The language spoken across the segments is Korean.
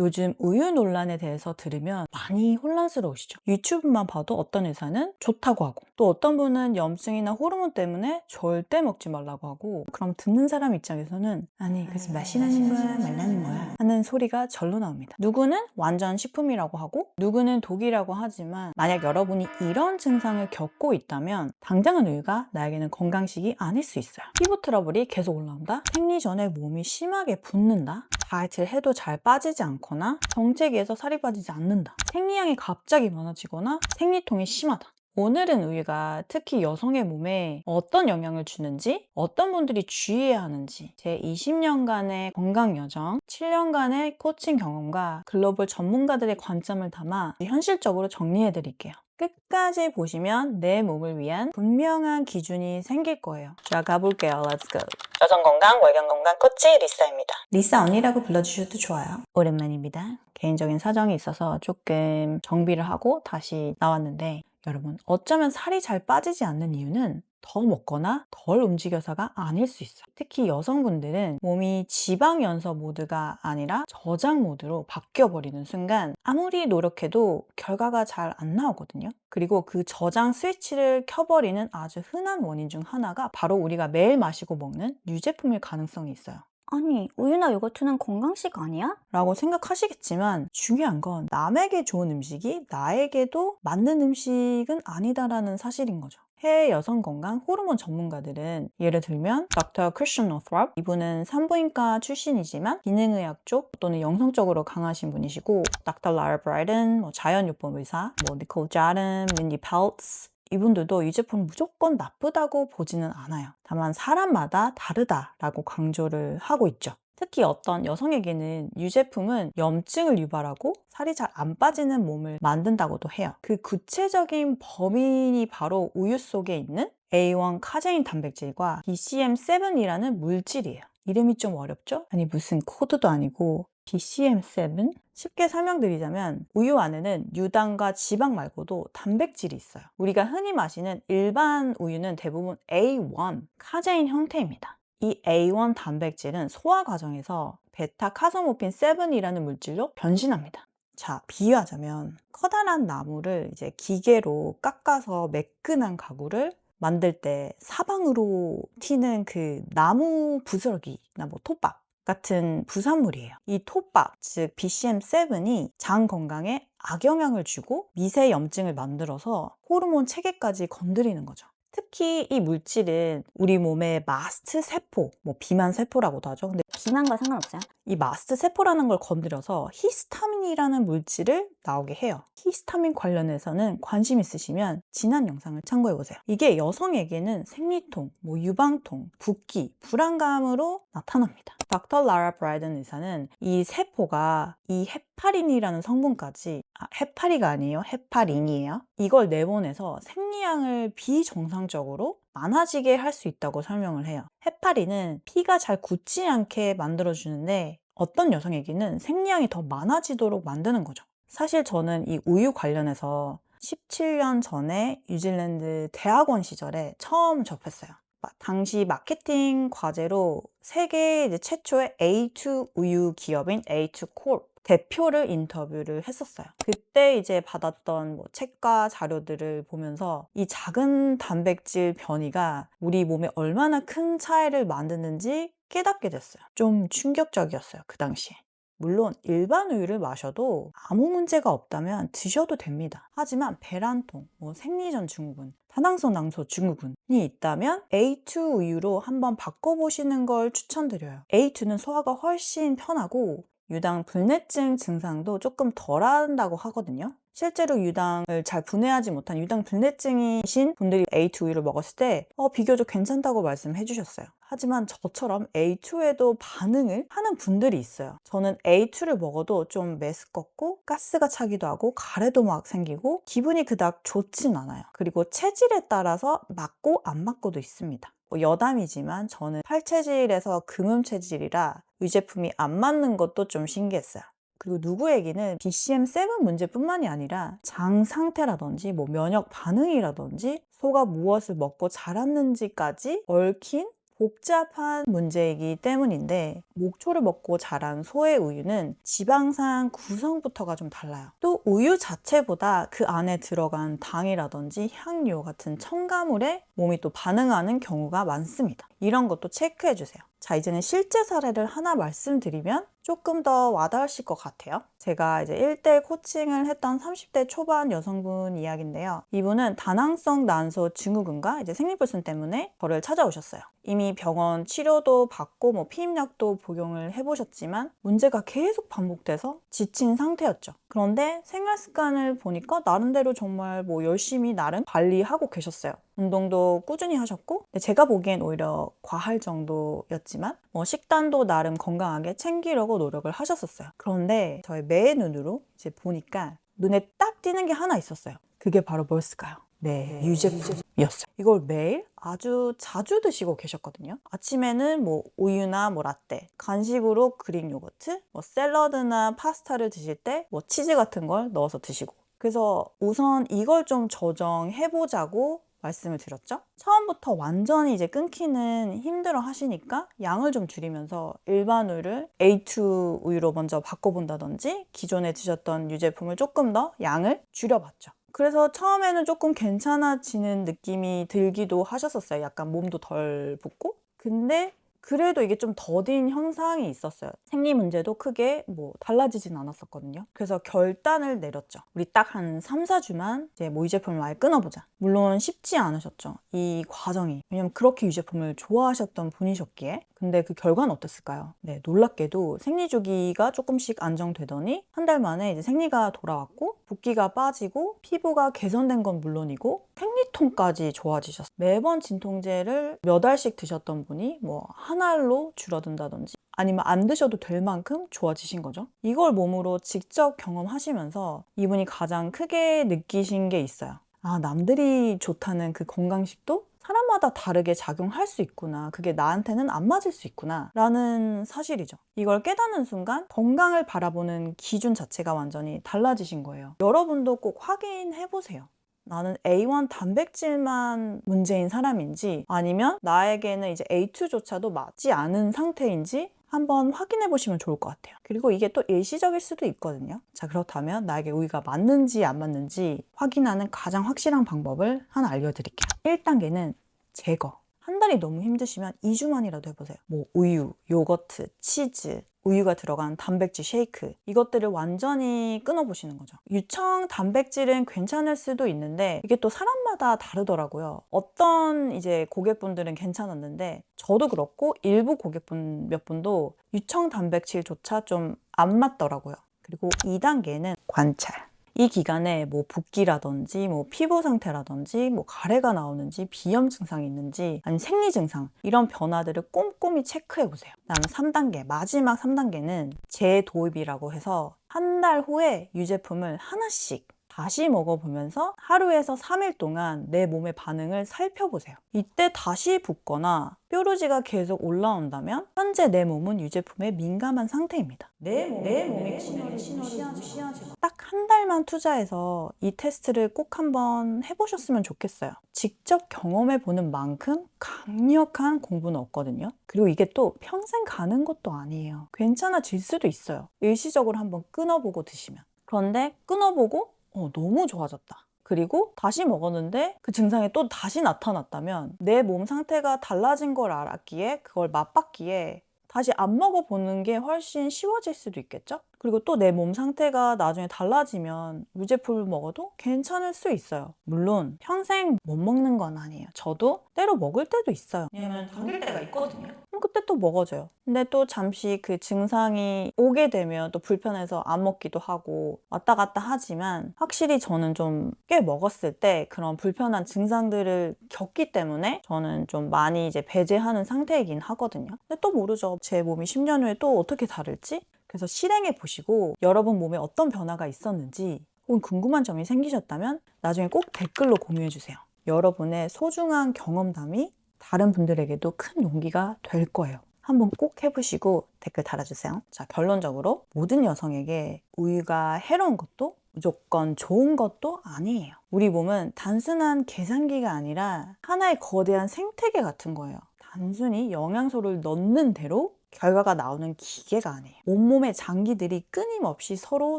요즘 우유 논란에 대해서 들으면 많이 혼란스러우시죠? 유튜브만 봐도 어떤 의사는 좋다고 하고 또 어떤 분은 염증이나 호르몬 때문에 절대 먹지 말라고 하고 그럼 듣는 사람 입장에서는 아니 그래서 마시라는 거야 말라는 거야 하는 소리가 절로 나옵니다. 누구는 완전 식품이라고 하고 누구는 독이라고 하지만 만약 여러분이 이런 증상을 겪고 있다면 당장은 우유가 나에게는 건강식이 아닐 수 있어요. 피부 트러블이 계속 올라온다? 생리 전에 몸이 심하게 붓는다? 다이어트를 해도 잘 빠지지 않거나 정체기에서 살이 빠지지 않는다. 생리량이 갑자기 많아지거나 생리통이 심하다. 오늘은 우유가 특히 여성의 몸에 어떤 영향을 주는지, 어떤 분들이 주의해야 하는지 제 20년간의 건강 여정, 7년간의 코칭 경험과 글로벌 전문가들의 관점을 담아 현실적으로 정리해 드릴게요. 끝까지 보시면 내 몸을 위한 분명한 기준이 생길 거예요. 자, 가볼게요. Let's go. 여성건강, 월경건강 코치 리사입니다. 리사 언니라고 불러주셔도 좋아요. 오랜만입니다. 개인적인 사정이 있어서 조금 정비를 하고 다시 나왔는데 여러분, 어쩌면 살이 잘 빠지지 않는 이유는 더 먹거나 덜 움직여서가 아닐 수 있어요. 특히 여성분들은 몸이 지방 연소 모드가 아니라 저장 모드로 바뀌어버리는 순간 아무리 노력해도 결과가 잘 안 나오거든요. 그리고 그 저장 스위치를 켜버리는 아주 흔한 원인 중 하나가 바로 우리가 매일 마시고 먹는 유제품일 가능성이 있어요. 아니, 우유나 요거트는 건강식 아니야? 라고 생각하시겠지만 중요한 건 남에게 좋은 음식이 나에게도 맞는 음식은 아니다라는 사실인 거죠. 해외 여성 건강 호르몬 전문가들은 예를 들면 닥터 크리스천 노스롭, 이분은 산부인과 출신이지만 기능의학 쪽 또는 영성적으로 강하신 분이시고, 닥터 라라 브라이든, 자연요법 의사, 니콜 자든, 민디 펠츠, 이분들도 이 제품 무조건 나쁘다고 보지는 않아요. 다만 사람마다 다르다라고 강조를 하고 있죠. 특히 어떤 여성에게는 유제품은 염증을 유발하고 살이 잘 안 빠지는 몸을 만든다고도 해요. 그 구체적인 범인이 바로 우유 속에 있는 A1 카제인 단백질과 BCM7이라는 물질이에요. 이름이 좀 어렵죠? 아니 무슨 코드도 아니고 BCM7? 쉽게 설명드리자면 우유 안에는 유당과 지방 말고도 단백질이 있어요. 우리가 흔히 마시는 일반 우유는 대부분 A1 카제인 형태입니다. 이 A1 단백질은 소화 과정에서 베타카소모핀 7이라는 물질로 변신합니다. 자, 비유하자면 커다란 나무를 이제 기계로 깎아서 매끈한 가구를 만들 때 사방으로 튀는 그 나무 부스러기나 톱밥 같은 부산물이에요. 이 톱밥, 즉 BCM7이 장 건강에 악영향을 주고 미세 염증을 만들어서 호르몬 체계까지 건드리는 거죠. 특히 이 물질은 우리 몸의 마스트 세포, 비만 세포라고도 하죠. 근데 비만과 상관없어요? 이 마스트 세포라는 걸 건드려서 히스타민이라는 물질을 나오게 해요. 히스타민 관련해서는 관심 있으시면 지난 영상을 참고해보세요. 이게 여성에게는 생리통, 유방통, 붓기, 불안감으로 나타납니다. 닥터 라라 브라이든 의사는 이 세포가 이 헤파린이라는 성분까지, 헤파리가 아니에요. 헤파린이에요. 이걸 내보내서 생리량을 비정상적으로 많아지게 할 수 있다고 설명을 해요. 헤파린은 피가 잘 굳지 않게 만들어주는데 어떤 여성에게는 생리량이 더 많아지도록 만드는 거죠. 사실 저는 이 우유 관련해서 17년 전에 뉴질랜드 대학원 시절에 처음 접했어요. 당시 마케팅 과제로 세계 최초의 A2 우유 기업인 A2콜 대표를 인터뷰를 했었어요. 그때 이제 받았던 책과 자료들을 보면서 이 작은 단백질 변이가 우리 몸에 얼마나 큰 차이를 만드는지 깨닫게 됐어요. 좀 충격적이었어요, 그 당시에. 물론 일반 우유를 마셔도 아무 문제가 없다면 드셔도 됩니다. 하지만 배란통, 생리전 증후군, 다낭성 난소 증후군이 있다면 A2 우유로 한번 바꿔보시는 걸 추천드려요. A2는 소화가 훨씬 편하고 유당 불내증 증상도 조금 덜 한다고 하거든요. 실제로 유당을 잘 분해하지 못한 유당 불내증이신 분들이 A2 우유를 먹었을 때 비교적 괜찮다고 말씀해 주셨어요. 하지만 저처럼 A2에도 반응을 하는 분들이 있어요. 저는 A2를 먹어도 좀 메스껍고 가스가 차기도 하고 가래도 막 생기고 기분이 그닥 좋진 않아요. 그리고 체질에 따라서 맞고 안 맞고도 있습니다. 여담이지만 저는 팔체질에서 금음 체질이라 유제품이 안 맞는 것도 좀 신기했어요. 그리고 누구에게는 BCM7 문제뿐만이 아니라 장 상태라든지 면역 반응이라든지 소가 무엇을 먹고 자랐는지까지 얽힌 복잡한 문제이기 때문인데 목초를 먹고 자란 소의 우유는 지방산 구성부터가 좀 달라요. 또 우유 자체보다 그 안에 들어간 당이라든지 향료 같은 첨가물에 몸이 또 반응하는 경우가 많습니다. 이런 것도 체크해 주세요. 자, 이제는 실제 사례를 하나 말씀드리면 조금 더 와닿으실 것 같아요. 제가 이제 1대1 코칭을 했던 30대 초반 여성분 이야기인데요. 이분은 다낭성 난소 증후군과 이제 생리불순 때문에 저를 찾아오셨어요. 이미 병원 치료도 받고 피임약도 복용을 해보셨지만 문제가 계속 반복돼서 지친 상태였죠. 그런데 생활 습관을 보니까 나름대로 정말 열심히 나름 관리하고 계셨어요. 운동도 꾸준히 하셨고 제가 보기엔 오히려 과할 정도였지만 식단도 나름 건강하게 챙기려고 노력을 하셨었어요. 그런데 저의 매의 눈으로 이제 보니까 눈에 딱 띄는 게 하나 있었어요. 그게 바로 뭐였을까요? 네, 유제품이었어요. 이걸 매일 아주 자주 드시고 계셨거든요. 아침에는 우유나 라떼, 간식으로 그릭 요거트, 샐러드나 파스타를 드실 때 치즈 같은 걸 넣어서 드시고. 그래서 우선 이걸 좀 조정해보자고 말씀을 드렸죠. 처음부터 완전히 이제 끊기는 힘들어 하시니까 양을 좀 줄이면서 일반 우유를 A2 우유로 먼저 바꿔본다든지 기존에 드셨던 유제품을 조금 더 양을 줄여봤죠. 그래서 처음에는 조금 괜찮아지는 느낌이 들기도 하셨었어요. 약간 몸도 덜 붓고. 근데 그래도 이게 좀 더딘 현상이 있었어요. 생리 문제도 크게 달라지진 않았었거든요. 그래서 결단을 내렸죠. 우리 딱 한 3, 4주만 이제 유제품을 아예 끊어보자. 물론 쉽지 않으셨죠. 이 과정이. 왜냐면 그렇게 유제품을 좋아하셨던 분이셨기에. 근데 그 결과는 어땠을까요? 네, 놀랍게도 생리 주기가 조금씩 안정되더니 한 달 만에 이제 생리가 돌아왔고 붓기가 빠지고 피부가 개선된 건 물론이고 생리통까지 좋아지셨어요. 매번 진통제를 몇 알씩 드셨던 분이 한 알로 줄어든다든지 아니면 안 드셔도 될 만큼 좋아지신 거죠. 이걸 몸으로 직접 경험하시면서 이분이 가장 크게 느끼신 게 있어요. 아, 남들이 좋다는 그 건강식도 사람마다 다르게 작용할 수 있구나. 그게 나한테는 안 맞을 수 있구나. 라는 사실이죠. 이걸 깨닫는 순간 건강을 바라보는 기준 자체가 완전히 달라지신 거예요. 여러분도 꼭 확인해 보세요. 나는 A1 단백질만 문제인 사람인지 아니면 나에게는 이제 A2조차도 맞지 않은 상태인지 한번 확인해 보시면 좋을 것 같아요. 그리고 이게 또 일시적일 수도 있거든요. 자, 그렇다면 나에게 우유가 맞는지 안 맞는지 확인하는 가장 확실한 방법을 하나 알려드릴게요. 1단계는 제거. 한 달이 너무 힘드시면 2주만이라도 해보세요. 우유, 요거트, 치즈, 우유가 들어간 단백질 쉐이크 이것들을 완전히 끊어보시는 거죠. 유청 단백질은 괜찮을 수도 있는데 이게 또 사람마다 다르더라고요. 어떤 이제 고객분들은 괜찮았는데 저도 그렇고 일부 고객분 몇 분도 유청 단백질조차 좀 안 맞더라고요. 그리고 2단계는 관찰. 이 기간에 붓기라든지 피부 상태라든지 가래가 나오는지 비염 증상이 있는지 아니면 생리 증상 이런 변화들을 꼼꼼히 체크해 보세요. 다음 3단계 마지막 3단계는 재도입이라고 해서 한 달 후에 유제품을 하나씩 다시 먹어보면서 하루에서 3일 동안 내 몸의 반응을 살펴보세요. 이때 다시 붓거나 뾰루지가 계속 올라온다면 현재 내 몸은 유제품에 민감한 상태입니다. 내 몸의 신호를 무시하지 마. 딱 한 달만 투자해서 이 테스트를 꼭 한번 해보셨으면 좋겠어요. 직접 경험해보는 만큼 강력한 공부는 없거든요. 그리고 이게 또 평생 가는 것도 아니에요. 괜찮아질 수도 있어요. 일시적으로 한번 끊어보고 드시면. 그런데 끊어보고 너무 좋아졌다. 그리고 다시 먹었는데 그 증상이 또 다시 나타났다면 내 몸 상태가 달라진 걸 알았기에 그걸 맛봤기에 다시 안 먹어보는 게 훨씬 쉬워질 수도 있겠죠? 그리고 또 내 몸 상태가 나중에 달라지면 유제품을 먹어도 괜찮을 수 있어요. 물론 평생 못 먹는 건 아니에요. 저도 때로 먹을 때도 있어요. 왜냐면 당길 때가 있거든요. 그럼 그때 또 먹어줘요. 근데 또 잠시 그 증상이 오게 되면 또 불편해서 안 먹기도 하고 왔다 갔다 하지만 확실히 저는 좀 꽤 먹었을 때 그런 불편한 증상들을 겪기 때문에 저는 좀 많이 이제 배제하는 상태이긴 하거든요. 근데 또 모르죠. 제 몸이 10년 후에 또 어떻게 다를지? 그래서 실행해 보시고 여러분 몸에 어떤 변화가 있었는지 혹은 궁금한 점이 생기셨다면 나중에 꼭 댓글로 공유해 주세요. 여러분의 소중한 경험담이 다른 분들에게도 큰 용기가 될 거예요. 한번 꼭 해보시고 댓글 달아주세요. 자, 결론적으로 모든 여성에게 우유가 해로운 것도 무조건 좋은 것도 아니에요. 우리 몸은 단순한 계산기가 아니라 하나의 거대한 생태계 같은 거예요. 단순히 영양소를 넣는 대로 결과가 나오는 기계가 아니에요. 온몸의 장기들이 끊임없이 서로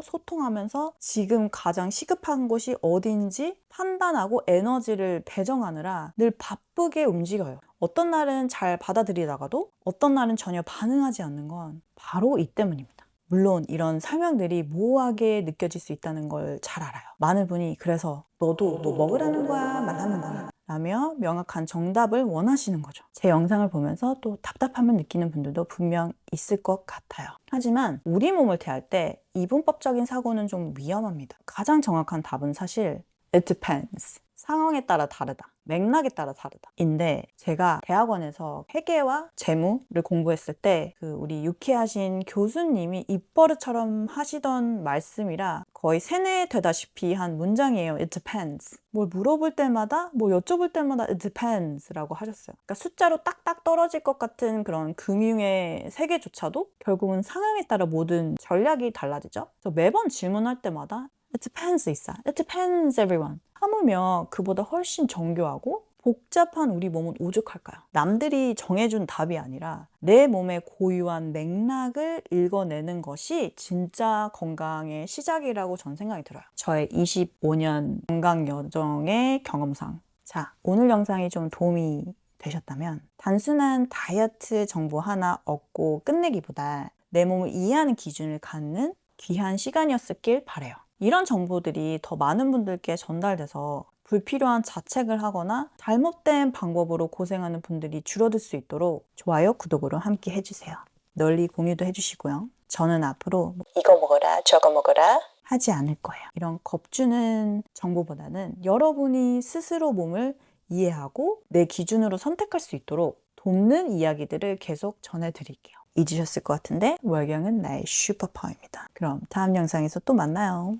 소통하면서 지금 가장 시급한 곳이 어딘지 판단하고 에너지를 배정하느라 늘 바쁘게 움직여요. 어떤 날은 잘 받아들이다가도 어떤 날은 전혀 반응하지 않는 건 바로 이 때문입니다. 물론 이런 설명들이 모호하게 느껴질 수 있다는 걸 잘 알아요. 많은 분이 그래서 너도 뭐 먹으라는 거야 말하는 거야 라며 명확한 정답을 원하시는 거죠. 제 영상을 보면서 또 답답함을 느끼는 분들도 분명 있을 것 같아요. 하지만 우리 몸을 대할 때 이분법적인 사고는 좀 위험합니다. 가장 정확한 답은 사실 it depends. 상황에 따라 다르다. 맥락에 따라 다르다. 인데 제가 대학원에서 회계와 재무를 공부했을 때 그 우리 유쾌하신 교수님이 입버릇처럼 하시던 말씀이라 거의 세뇌되다시피 한 문장이에요. It depends. 뭘 물어볼 때마다 뭐 여쭤볼 때마다 it depends 라고 하셨어요. 그러니까 숫자로 딱딱 떨어질 것 같은 그런 금융의 세계조차도 결국은 상황에 따라 모든 전략이 달라지죠. 그래서 매번 질문할 때마다 It depends, 이사. It depends, everyone. 하물며 그보다 훨씬 정교하고 복잡한 우리 몸은 오죽할까요? 남들이 정해준 답이 아니라 내 몸의 고유한 맥락을 읽어내는 것이 진짜 건강의 시작이라고 전 생각이 들어요. 저의 25년 건강 여정의 경험상. 자, 오늘 영상이 좀 도움이 되셨다면 단순한 다이어트 정보 하나 얻고 끝내기보다 내 몸을 이해하는 기준을 갖는 귀한 시간이었길 바라요. 이런 정보들이 더 많은 분들께 전달돼서 불필요한 자책을 하거나 잘못된 방법으로 고생하는 분들이 줄어들 수 있도록 좋아요, 구독으로 함께 해주세요. 널리 공유도 해주시고요. 저는 앞으로 이거 먹어라, 저거 먹어라 하지 않을 거예요. 이런 겁주는 정보보다는 여러분이 스스로 몸을 이해하고 내 기준으로 선택할 수 있도록 돕는 이야기들을 계속 전해드릴게요. 잊으셨을 것 같은데 월경은 나의 슈퍼파워입니다. 그럼 다음 영상에서 또 만나요.